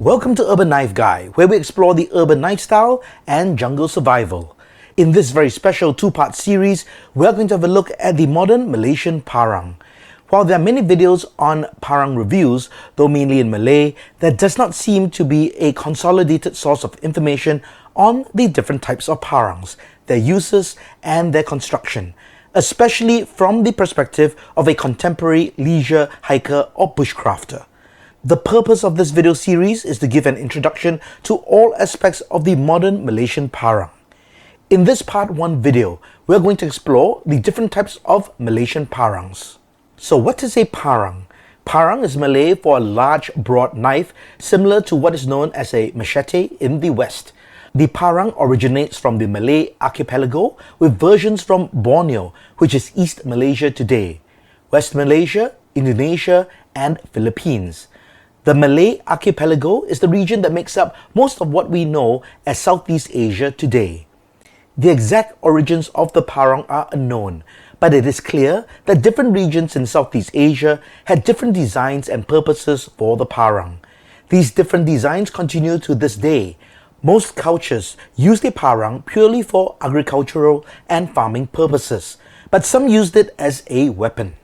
Welcome to Urban Knife Guy, where we explore the urban knife style and jungle survival. In this very special two-part series, we're going to have a look at the modern Malaysian parang. While there are many videos on parang reviews, though mainly in Malay, there does not seem to be a consolidated source of information on the different types of parangs, their uses and their construction, especially from the perspective of a contemporary leisure hiker or bushcrafter. The purpose of this video series is to give an introduction to all aspects of the modern Malaysian parang. In this part 1 video, we're going to explore the different types of Malaysian parangs. So what is a parang? Parang is Malay for a large broad knife similar to what is known as a machete in the West. The parang originates from the Malay archipelago with versions from Borneo, which is East Malaysia today, West Malaysia, Indonesia and Philippines. The Malay archipelago is the region that makes up most of what we know as Southeast Asia today. The exact origins of the parang are unknown, but it is clear that different regions in Southeast Asia had different designs and purposes for the parang. These different designs continue to this day. Most cultures use the parang purely for agricultural and farming purposes, but some used it as a weapon.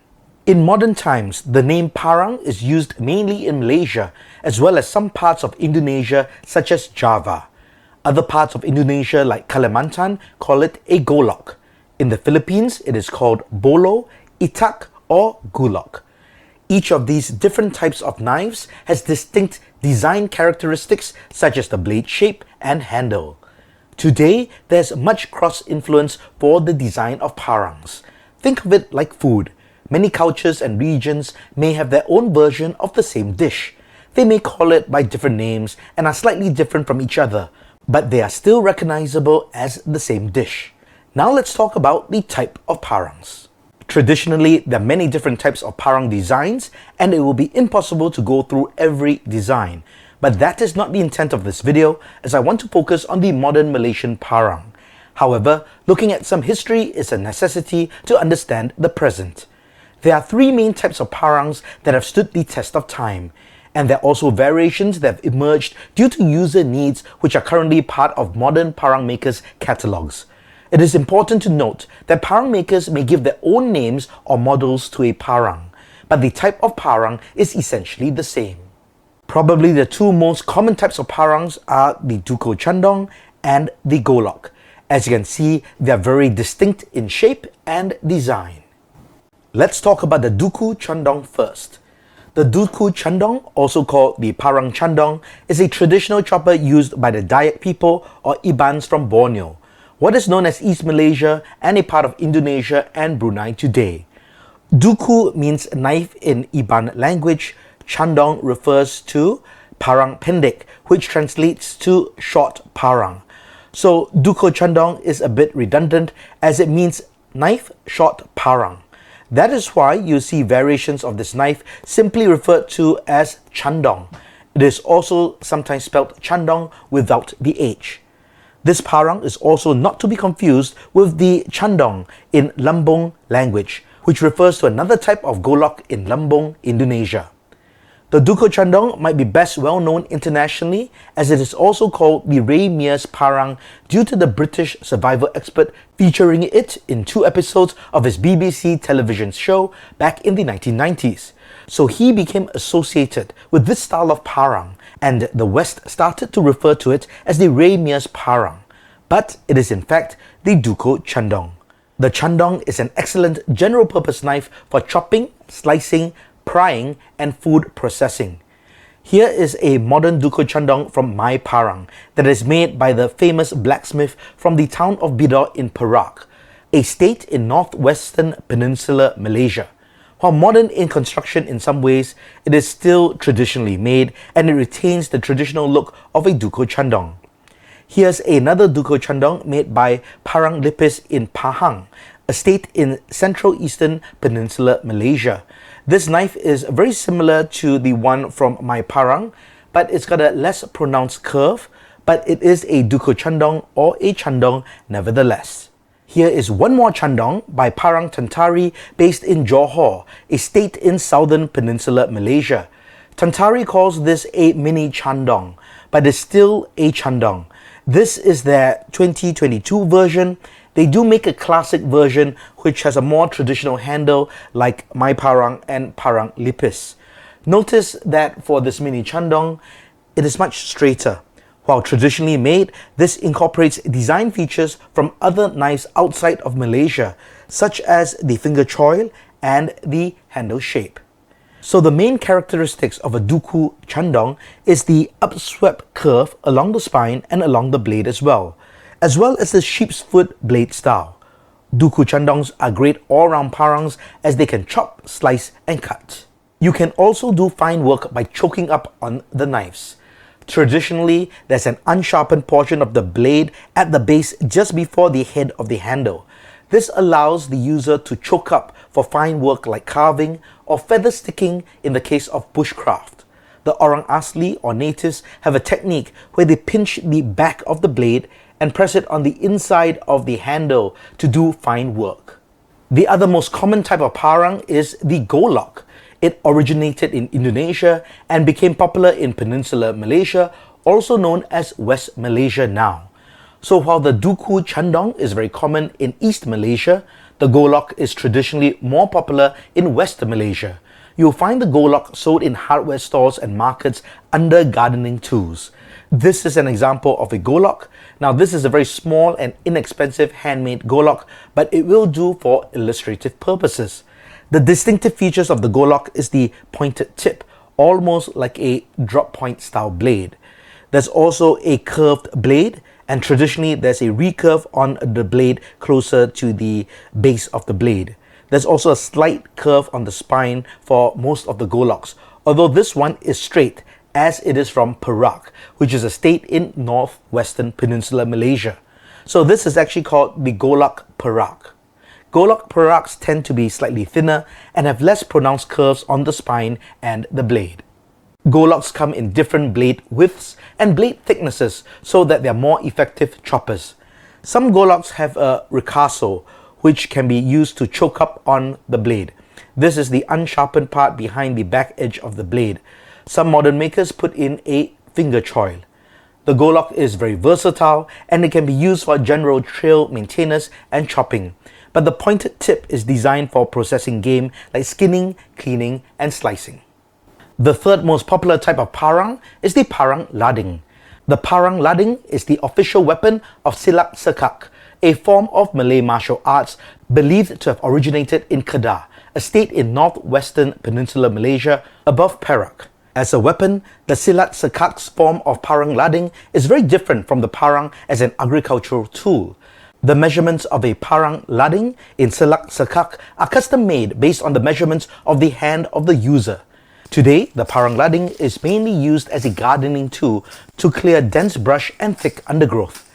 In modern times, the name parang is used mainly in Malaysia, as well as some parts of Indonesia such as Java. Other parts of Indonesia like Kalimantan call it a golok. In the Philippines, it is called bolo, itak or gulok. Each of these different types of knives has distinct design characteristics such as the blade shape and handle. Today, there's much cross-influence for the design of parangs. Think of it like food. Many cultures and regions may have their own version of the same dish. They may call it by different names and are slightly different from each other, but they are still recognizable as the same dish. Now let's talk about the type of parangs. Traditionally, there are many different types of parang designs, and it will be impossible to go through every design. But that is not the intent of this video, as I want to focus on the modern Malaysian parang. However, looking at some history is a necessity to understand the present. There are three main types of parangs that have stood the test of time, and there are also variations that have emerged due to user needs which are currently part of modern parang makers' catalogs. It is important to note that parang makers may give their own names or models to a parang, but the type of parang is essentially the same. Probably the two most common types of parangs are the Duko Chandong and the Golok. As you can see, they are very distinct in shape and design. Let's talk about the Duku Chandong first. The Duku Chandong, also called the Parang Chandong, is a traditional chopper used by the Dayak people or Ibans from Borneo, what is known as East Malaysia and a part of Indonesia and Brunei today. Duku means knife in Iban language. Chandong refers to Parang Pendek, which translates to short parang. So Duku Chandong is a bit redundant as it means knife short parang. That is why you see variations of this knife simply referred to as Chandong. It is also sometimes spelled Chandong without the H. This parang is also not to be confused with the Chandong in Lambung language, which refers to another type of golok in Lambung, Indonesia. The Duko Chandong might be best well known internationally as it is also called the Ray Mears parang due to the British survival expert featuring it in 2 episodes of his BBC television show back in the 1990s. So he became associated with this style of parang, and the West started to refer to it as the Ray Mears parang. But it is in fact the Duko Chandong. The Chandong is an excellent general purpose knife for chopping, slicing, prying and food processing. Here is a modern Duko Chandong from My Parang that is made by the famous blacksmith from the town of Bidor in Perak, a state in northwestern peninsular Malaysia. While modern in construction in some ways, it is still traditionally made and it retains the traditional look of a Duko Chandong. Here's another Duko Chandong made by Parang Lipis in Pahang, a state in central eastern peninsular Malaysia. This knife is very similar to the one from My Parang, but it's got a less pronounced curve, but it is a Duko Chandong or a Chandong nevertheless. Here is one more Chandong by Parang Tantari based in Johor, a state in southern peninsular Malaysia. Tantari calls this a mini Chandong, but it's still a Chandong. This is their 2022 version. They do make a classic version which has a more traditional handle like My Parang and Parang Lipis. Notice that for this mini Chandong, it is much straighter. While traditionally made, this incorporates design features from other knives outside of Malaysia, such as the finger choil and the handle shape. So the main characteristics of a Duku Chandong is the upswept curve along the spine and along the blade as well as the sheep's foot blade style. Duku Chandongs are great all-round parangs as they can chop, slice and cut. You can also do fine work by choking up on the knives. Traditionally, there's an unsharpened portion of the blade at the base just before the head of the handle. This allows the user to choke up for fine work like carving or feather sticking in the case of bushcraft. The Orang Asli or natives have a technique where they pinch the back of the blade and press it on the inside of the handle to do fine work. The other most common type of parang is the golok. It originated in Indonesia and became popular in Peninsular Malaysia, also known as West Malaysia now. So while the Duku Chandong is very common in East Malaysia, the golok is traditionally more popular in West Malaysia. You'll find the golok sold in hardware stores and markets under gardening tools. This is an example of a golok. Now this is a very small and inexpensive handmade golok, but it will do for illustrative purposes. The distinctive features of the golok is the pointed tip, almost like a drop point style blade. There's also a curved blade, and traditionally there's a recurve on the blade closer to the base of the blade. There's also a slight curve on the spine for most of the goloks, although this one is straight as it is from Perak, which is a state in northwestern Peninsular Malaysia. So this is actually called the Golok Perak. Golok Peraks tend to be slightly thinner and have less pronounced curves on the spine and the blade. Goloks come in different blade widths and blade thicknesses so that they're more effective choppers. Some goloks have a ricasso, which can be used to choke up on the blade. This is the unsharpened part behind the back edge of the blade. Some modern makers put in a finger choil. The golok is very versatile and it can be used for general trail maintenance and chopping, but the pointed tip is designed for processing game like skinning, cleaning and slicing. The third most popular type of parang is the parang lading. The parang lading is the official weapon of Silat Sekak, a form of Malay martial arts believed to have originated in Kedah, a state in northwestern Peninsular Malaysia above Perak. As a weapon, the Silat Sekak's form of parang lading is very different from the parang as an agricultural tool. The measurements of a parang lading in Silat Sekak are custom made based on the measurements of the hand of the user. Today, the parang lading is mainly used as a gardening tool to clear dense brush and thick undergrowth.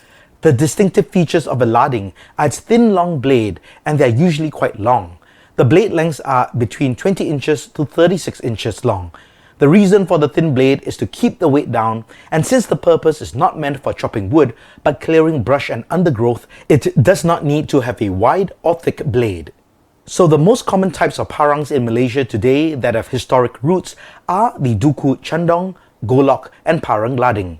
The distinctive features of a lading are its thin long blade, and they are usually quite long. The blade lengths are between 20 inches to 36 inches long. The reason for the thin blade is to keep the weight down, and since the purpose is not meant for chopping wood but clearing brush and undergrowth, it does not need to have a wide or thick blade. So the most common types of parangs in Malaysia today that have historic roots are the Duku Chandong, Golok and Parang Lading.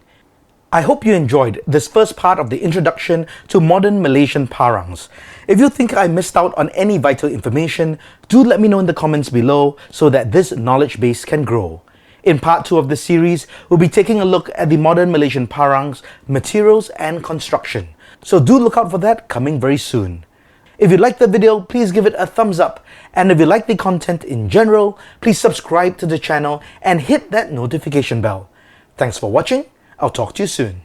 I hope you enjoyed this first part of the introduction to modern Malaysian parangs. If you think I missed out on any vital information, do let me know in the comments below so that this knowledge base can grow. In part 2 of this series, we'll be taking a look at the modern Malaysian parangs, materials and construction. So do look out for that coming very soon. If you liked the video, please give it a thumbs up. And if you like the content in general, please subscribe to the channel and hit that notification bell. Thanks for watching. I'll talk to you soon.